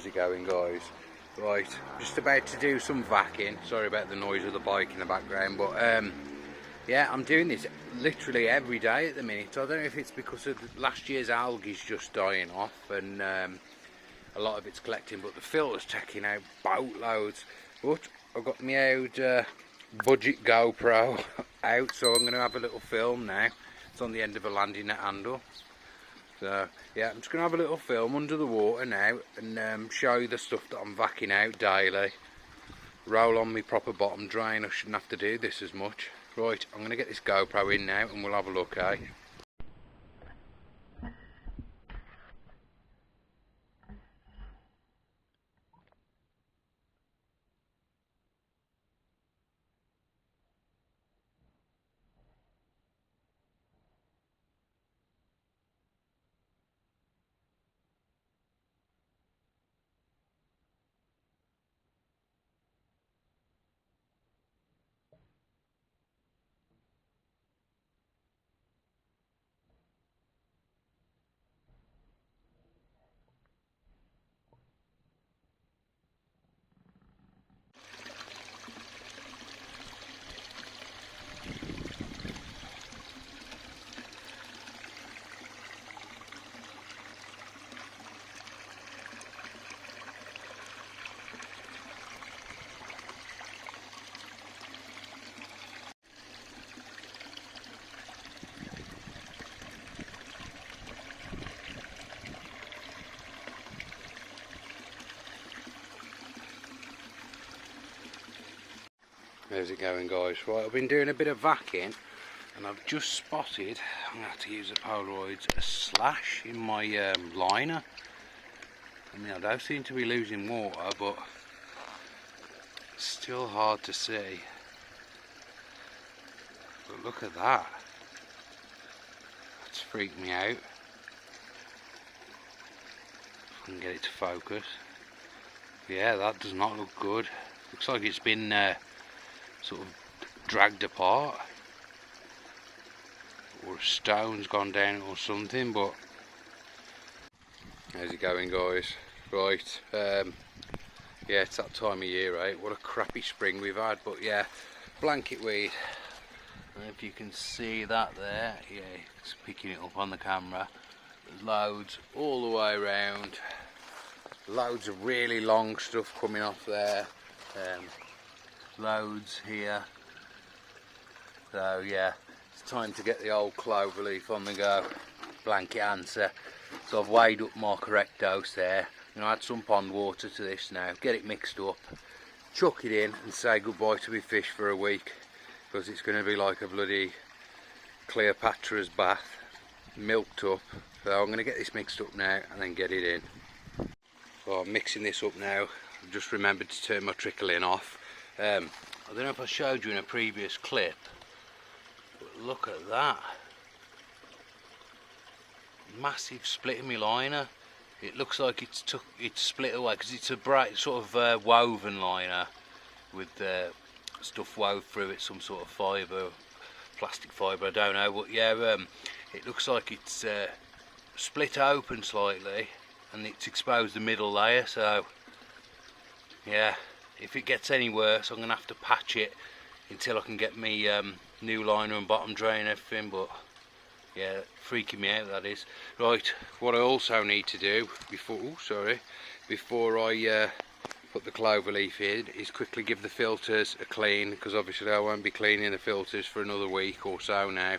it going, guys? Right, just about to do some vacuuming. Sorry about the noise of the bike in the background, but yeah, I'm doing this literally every day at the minute. I don't know if it's because of last year's algae's just dying off and a lot of it's collecting, but the filter's taking out boatloads. But I've got my old budget GoPro out, so I'm going to have a little film now. It's on the end of a landing net handle. So yeah, I'm just going to have a little film under the water now and show you the stuff that I'm vacuuming out daily. Roll on my proper bottom drain. I shouldn't have to do this as much. Right, I'm going to get this GoPro in now and we'll have a look, eh? How's it going, guys? Right, I've been doing a bit of vacuuming and I've just spotted, I'm going to have to use the Polaroids, a slash in my liner. I mean, I don't seem to be losing water, but it's still hard to see. But look at that. That's freaked me out. If I can get it to focus. Yeah, that does not look good. Looks like it's been sort of dragged apart, or a stone's gone down or something. But how's it going, guys? Right, yeah, it's that time of year, right? What a crappy spring we've had. But yeah, blanket weed, I don't know if you can see that there. Yeah, it's picking it up on the camera. There's loads all the way around, loads of really long stuff coming off there. Loads here. So yeah, it's time to get the old cloverleaf on the go. Blanket answer. So I've weighed up my correct dose there. I'm going to add some pond water to this now, get it mixed up, chuck it in and say goodbye to my fish for a week, because it's going to be like a bloody Cleopatra's bath, milked up. So I'm going to get this mixed up now and then get it in. So I'm mixing this up now. I've just remembered to turn my trickling off. I don't know if I showed you in a previous clip, but look at that. Massive split in my liner. It looks like it's split away because it's a bright sort of woven liner with stuff wove through it, some sort of fibre, plastic fibre, I don't know, but yeah, it looks like it's split open slightly and it's exposed the middle layer. So yeah, if it gets any worse I'm going to have to patch it until I can get me new liner and bottom drain and everything. But yeah, freaking me out, that is. Right, what I also need to do before I put the cloverleaf in is quickly give the filters a clean, because obviously I won't be cleaning the filters for another week or so now.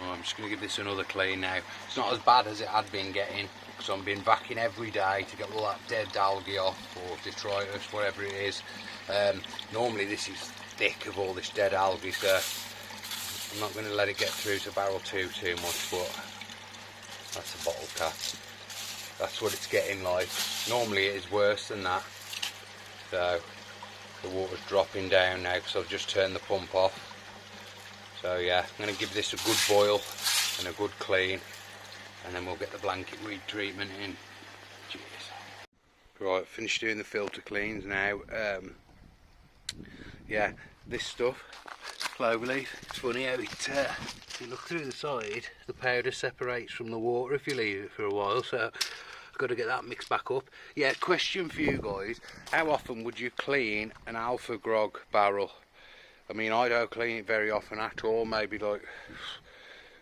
Oh, I'm just going to give this another clean now. It's not as bad as it had been getting, because I've been vacuuming every day to get all that dead algae off, or detritus, whatever it is. Normally this is thick of all this dead algae, so I'm not going to let it get through to barrel 2 too much, but that's a bottle cap. That's what it's getting like. Normally it is worse than that. So the water's dropping down now because I've just turned the pump off. So yeah, I'm going to give this a good boil and a good clean, and then we'll get the blanket weed treatment in. Cheers. Right, finished doing the filter cleans now. Yeah, this stuff, cloverleaf, it's funny how if you look through the side, the powder separates from the water if you leave it for a while. So got to get that mixed back up. Yeah, question for you guys, how often would you clean an alfagrog barrel? I mean, I don't clean it very often at all, maybe like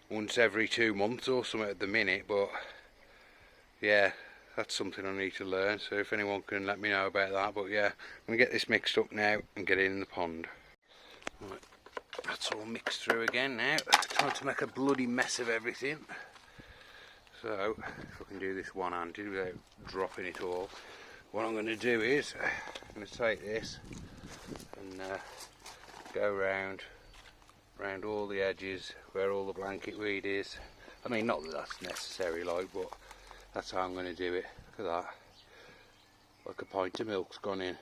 once every 2 months or something at the minute, but yeah, that's something I need to learn, so if anyone can let me know about that. But yeah, I'm going to get this mixed up now and get it in the pond. Right, that's all mixed through again now. Time to make a bloody mess of everything. So, if I can do this one-handed without dropping it all, what I'm going to do is, I'm going to take this and go round all the edges where all the blanket weed is. I mean, not that that's necessary, like, but that's how I'm going to do it. Look at that. Like a pint of milk's gone in.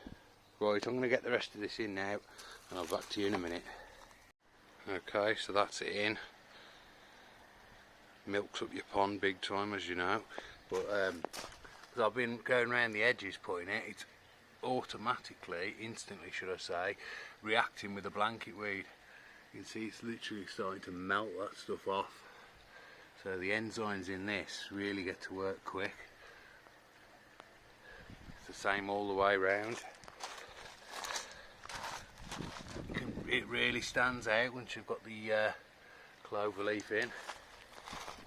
Right, I'm going to get the rest of this in now, and I'll be back to you in a minute. Okay, so that's it in. Milks up your pond big time, as you know, but as I've been going around the edges putting it, it's automatically, instantly should I say, reacting with the blanket weed. You can see it's literally starting to melt that stuff off, so the enzymes in this really get to work quick. It's the same all the way around. It really stands out once you've got the cloverleaf in.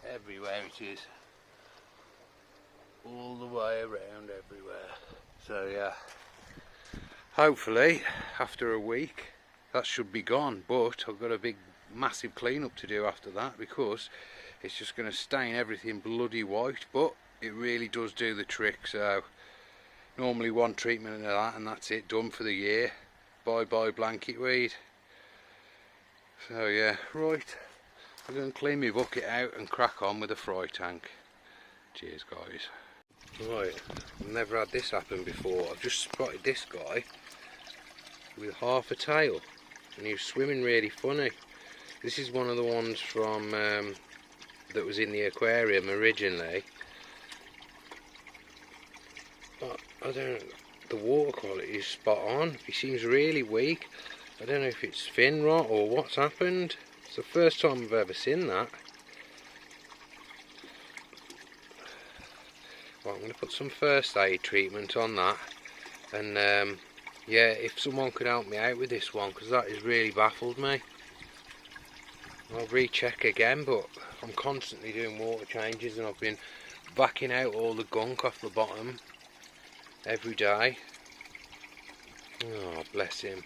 Everywhere it is, all the way around everywhere. So yeah, hopefully after a week that should be gone, but I've got a big massive clean up to do after that, because it's just going to stain everything bloody white, but it really does do the trick. So normally one treatment of that and that's it, done for the year. Bye bye blanket weed. So yeah, right, I'm going to clean my bucket out and crack on with the fry tank. Cheers guys. Right, I've never had this happen before. I've just spotted this guy with half a tail and he was swimming really funny. This is one of the ones from that was in the aquarium originally. But I don't know, the water quality is spot on. He seems really weak. I don't know if it's fin rot or what's happened. It's the first time I've ever seen that. Well, I'm going to put some first aid treatment on that, and yeah, if someone could help me out with this one, because that has really baffled me. I'll recheck again, but I'm constantly doing water changes and I've been backing out all the gunk off the bottom every day. Oh, bless him.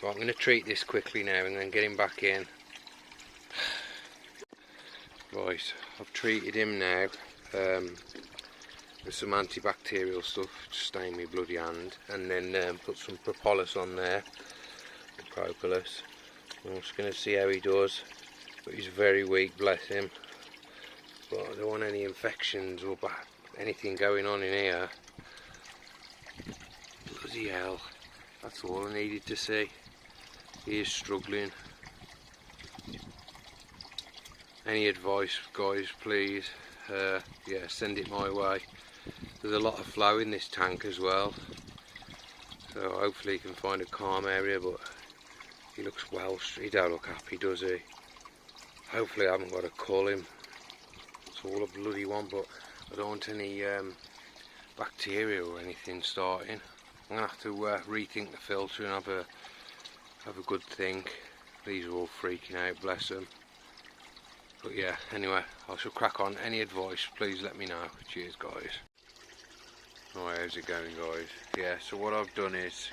Right, I'm going to treat this quickly now and then get him back in. Right, I've treated him now with some antibacterial stuff to stain my bloody hand, and then put some propolis on there, the propolis. I'm just going to see how he does, but he's very weak, bless him. But I don't want any infections or anything going on in here. Bloody hell, that's all I needed to see. He is struggling. Any advice guys, please, yeah, send it my way. There's a lot of flow in this tank as well, so hopefully he can find a calm area, but he looks he don't look happy, does he? Hopefully I haven't got to call him. It's all a bloody one, but I don't want any bacteria or anything starting. I'm going to have to rethink the filter and have a good think. These are all freaking out, bless them. But yeah, anyway, I shall crack on. Any advice, please let me know. Cheers guys. Alright, how's it going guys? Yeah, so what I've done is,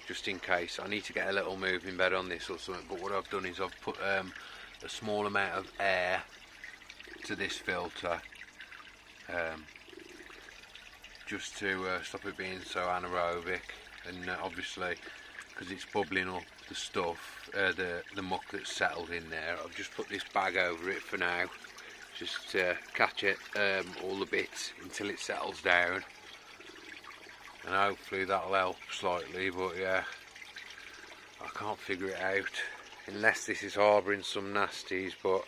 just in case, I need to get a little moving bed on this or something, but what I've done is I've put a small amount of air to this filter, just to stop it being so anaerobic, and obviously because it's bubbling up the stuff, the muck that's settled in there, I've just put this bag over it for now, just to catch it, all the bits until it settles down, and hopefully that'll help slightly. But yeah, I can't figure it out unless this is harbouring some nasties. But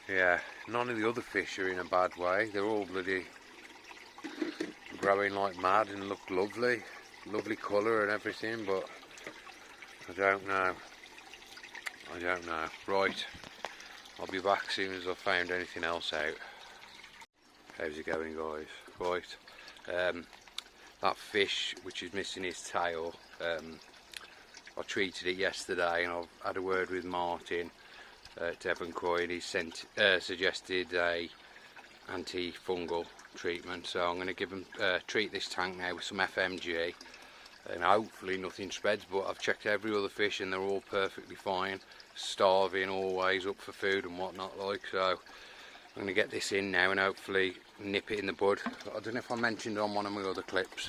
yeah, none of the other fish are in a bad way. They're all bloody growing like mad and look lovely colour and everything, but I don't know. Right, I'll be back as soon as I've found anything else out. How's it going, guys? Right, that fish which is missing his tail, I treated it yesterday, and I've had a word with Martin at Devon Croy, and he suggested a antifungal treatment. So I'm going to give him treat this tank now with some FMG, and hopefully nothing spreads. But I've checked every other fish and they're all perfectly fine, starving, always up for food and whatnot like. So I'm going to get this in now and hopefully nip it in the bud. I don't know if I mentioned on one of my other clips,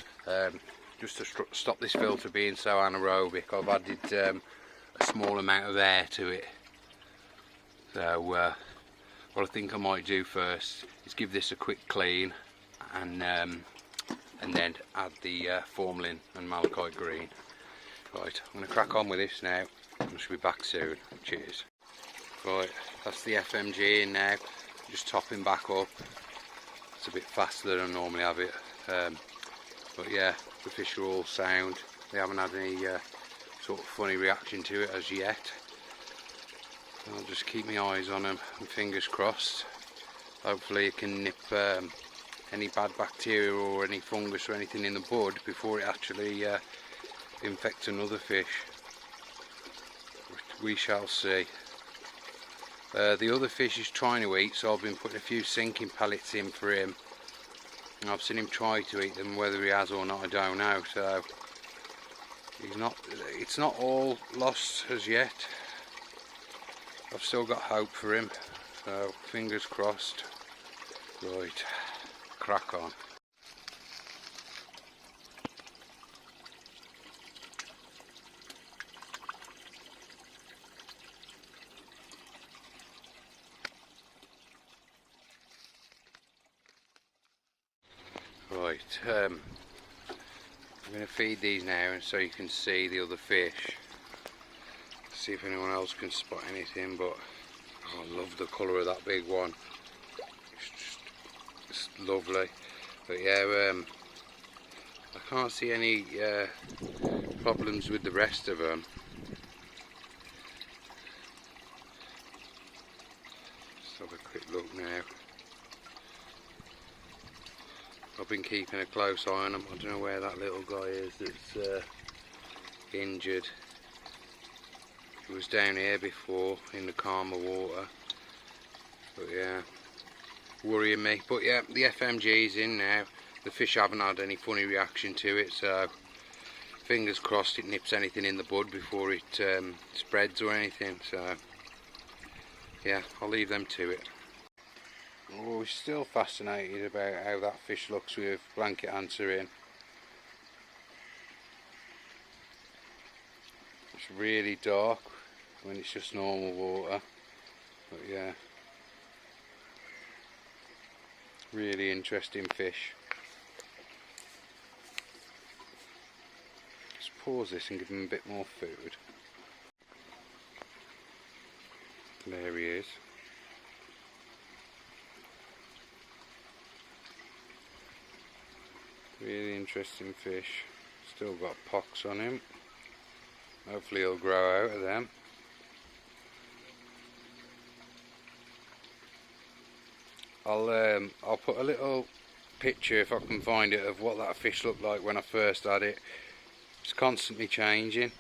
just to stop this filter being so anaerobic, I've added a small amount of air to it. So what I think I might do first is give this a quick clean, and then add the formalin and malachite green. Right, I'm going to crack on with this now. I should be back soon. Cheers. Right, that's the FMG in now. Just topping back up. It's a bit faster than I normally have it, but yeah, the fish are all sound. They haven't had any sort of funny reaction to it as yet. I'll just keep my eyes on them and fingers crossed. Hopefully it can nip any bad bacteria or any fungus or anything in the bud before it actually infects another fish. We shall see. The other fish is trying to eat, so I've been putting a few sinking pellets in for him. And I've seen him try to eat them. Whether he has or not, I don't know. So it's not all lost as yet. I've still got hope for him. So fingers crossed. Right, crack on. Right, I'm going to feed these now so you can see the other fish. See if anyone else can spot anything, but oh, I love the colour of that big one. It's lovely. But yeah, I can't see any problems with the rest of them. Let's have a quick look now. I've been keeping a close eye on them. I don't know where that little guy is that's injured. He was down here before in the calmer water. But yeah, worrying me. But yeah, the FMG's in now. The fish haven't had any funny reaction to it, so fingers crossed it nips anything in the bud before it spreads or anything. So yeah, I'll leave them to it. Oh, we're still fascinated about how that fish looks with blanket answer in. It's really dark when it's just normal water, but yeah, really interesting fish. Let's pause this and give him a bit more food. There he is. Really interesting fish. Still got pox on him. Hopefully he'll grow out of them. I'll put a little picture if I can find it of what that fish looked like when I first had it. It's constantly changing.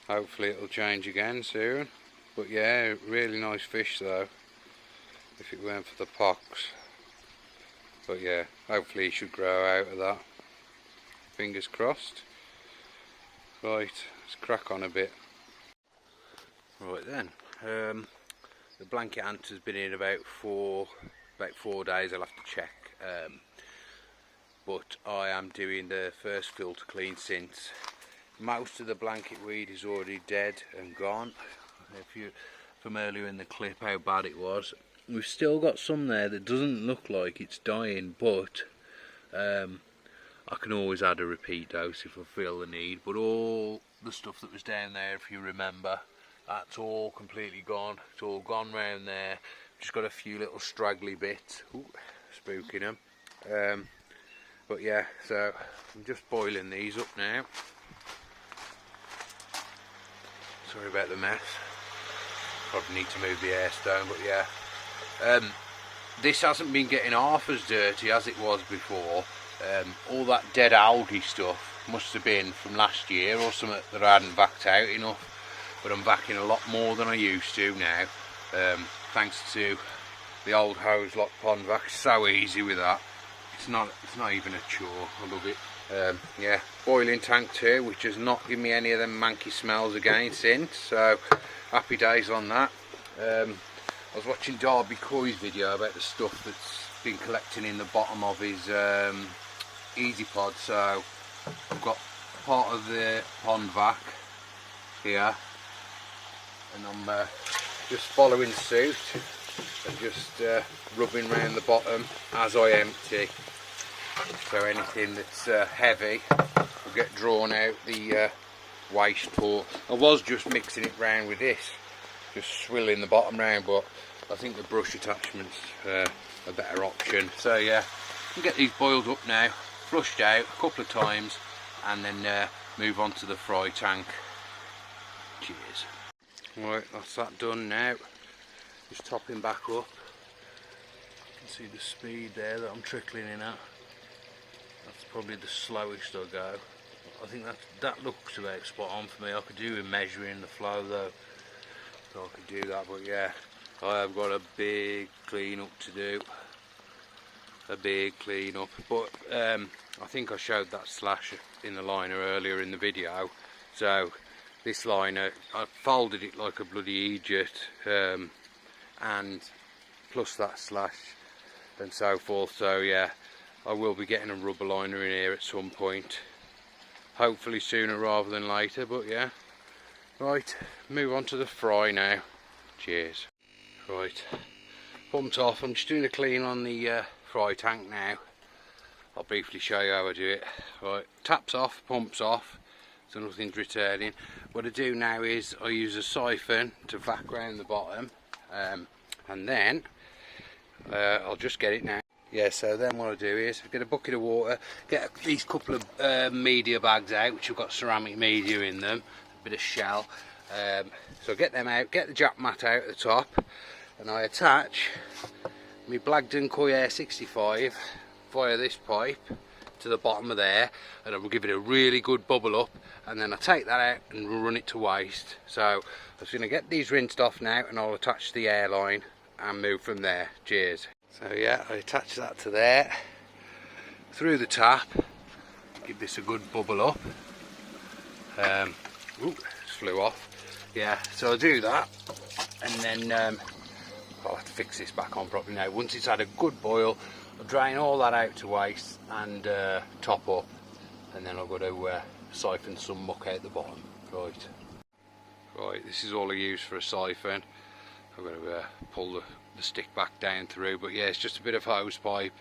Hopefully it'll change again soon. But yeah, really nice fish though, if it weren't for the pox. But yeah, hopefully he should grow out of that. Fingers crossed. Right, let's crack on a bit. Right then, the blanket ant has been in about 4 days. I'll have to check. But I am doing the first filter clean since. Most of the blanket weed is already dead and gone. If you from earlier in the clip how bad it was. We've still got some there that doesn't look like it's dying, but I can always add a repeat dose if I feel the need. But all the stuff that was down there, if you remember, that's all completely gone. It's all gone round there. Just got a few little straggly bits. Ooh, spooking them. But yeah, so I'm just boiling these up now. Sorry about the mess. Probably need to move the air stone, but yeah. this hasn't been getting half as dirty as it was before. All that dead algae stuff must have been from last year or something that I hadn't vacked out enough, but I'm vacking a lot more than I used to now, thanks to the old hose lock pond vac. So easy with that. It's not even a chore. I love it. Yeah, boiling tank too, which has not given me any of them manky smells again since, so happy days on that. I was watching Darby Coy's video about the stuff that's been collecting in the bottom of his easy pod, so I've got part of the pond vac here, and I'm just following suit and just rubbing around the bottom as I empty, so anything that's heavy will get drawn out the waste port. I was just mixing it round with this, just swilling the bottom round, but I think the brush attachment's a better option. So yeah, you can get these boiled up now, flushed out a couple of times, and then move on to the fry tank. Cheers. Right, that's that done now. Just topping back up. You can see the speed there that I'm trickling in at. That's probably the slowest I'll go. I think that looks about spot on for me. I could do with measuring the flow though, so I could do that, but yeah, I have got a big clean up to do. A big clean up, but I think I showed that slash in the liner earlier in the video. So this liner, I folded it like a bloody Egypt, and plus that slash and so forth. So yeah, I will be getting a rubber liner in here at some point, hopefully sooner rather than later, but yeah. Right, move on to the fry now. Cheers. Right, pumped off. I'm just doing a clean on the fry tank now. I'll briefly show you how I do it. Right, taps off, pumps off, so nothing's returning. What I do now is I use a siphon to vac round the bottom, and then I'll just get it now. Yeah, so then what I do is I get a bucket of water, get these couple of media bags out, which have got ceramic media in them, a bit of shell. So get them out, get the jack mat out at the top, and I attach my Blagdon Koi Air 65 via this pipe to the bottom of there, and I will give it a really good bubble up, and then I take that out and run it to waste. So I'm just going to get these rinsed off now, and I'll attach the air line and move from there. Cheers. So yeah, I attach that to there, through the tap, give this a good bubble up. Ooh, just flew off. Yeah, so I'll do that, and then I'll have to fix this back on properly now. Once it's had a good boil, I'll drain all that out to waste and top up, and then I've got to siphon some muck out the bottom. Right, this is all I use for a siphon. I've got to pull the stick back down through, but yeah, it's just a bit of hose pipe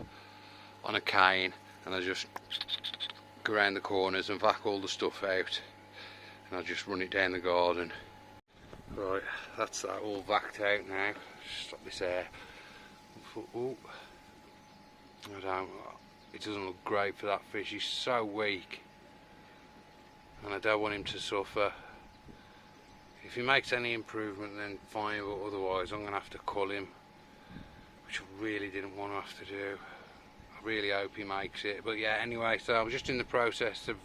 on a cane, and I just go around the corners and vac all the stuff out, and I just run it down the garden. Right, that's that all vacked out now. Stop this air. Ooh. It doesn't look great for that fish. He's so weak, and I don't want him to suffer. If he makes any improvement, then fine, but otherwise I'm going to have to cull him, which I really didn't want to have to do. I really hope he makes it, but yeah, anyway, so I'm just in the process of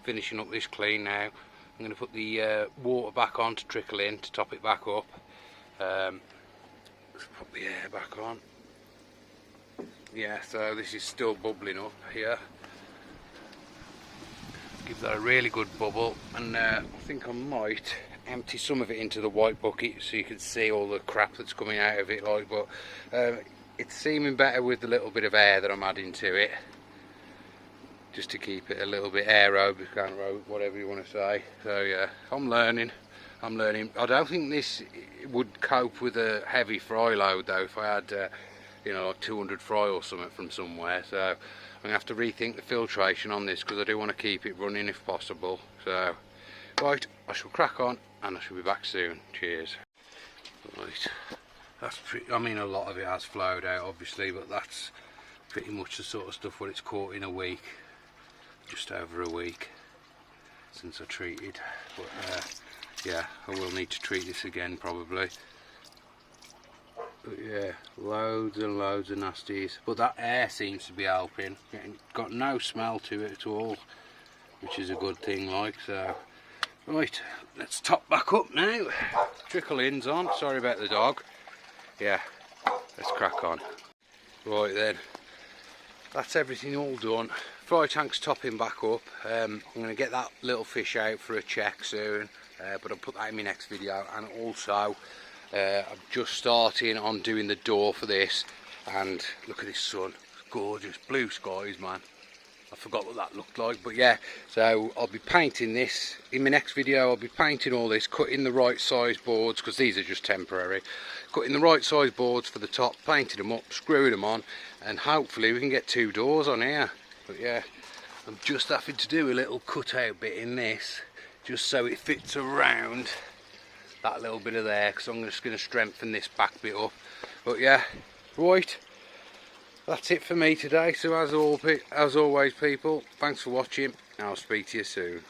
finishing up this clean now. I'm going to put the water back on to trickle in to top it back up. Let's put the air back on. Yeah, so this is still bubbling up here. Give that a really good bubble, and I think I might empty some of it into the white bucket so you can see all the crap that's coming out of it, like, but it's seeming better with the little bit of air that I'm adding to it, just to keep it a little bit aerobic, whatever you want to say. So yeah, I'm learning. I don't think this would cope with a heavy fry load though, if I had you know, like 200 fry or something from somewhere. So I'm going to have to rethink the filtration on this, because I do want to keep it running if possible. So right, I shall crack on and I shall be back soon. Cheers. Right, that's pretty, I mean, a lot of it has flowed out obviously, but that's pretty much the sort of stuff what it's caught in a week, just over a week since I treated. But yeah, I will need to treat this again probably. But yeah, loads and loads of nasties. But that air seems to be helping. Got no smell to it at all, which is a good thing, like. So right, let's top back up now. Trickle in's on. Sorry about the dog. Yeah, let's crack on. Right then, that's everything all done. Fry tank's topping back up. I'm going to get that little fish out for a check soon, but I'll put that in my next video. And also I'm just starting on doing the door for this, and look at this sun, it's gorgeous, blue skies, man. I forgot what that looked like, but yeah, so I'll be painting this in my next video. I'll be painting all this, cutting the right size boards, because these are just temporary, cutting the right size boards for the top, painting them up, screwing them on, and hopefully we can get 2 doors on here. But yeah, I'm just having to do a little cutout bit in this, just so it fits around that little bit of there, because I'm just going to strengthen this back bit up. But yeah, right, that's it for me today. So as always, people, thanks for watching, and I'll speak to you soon.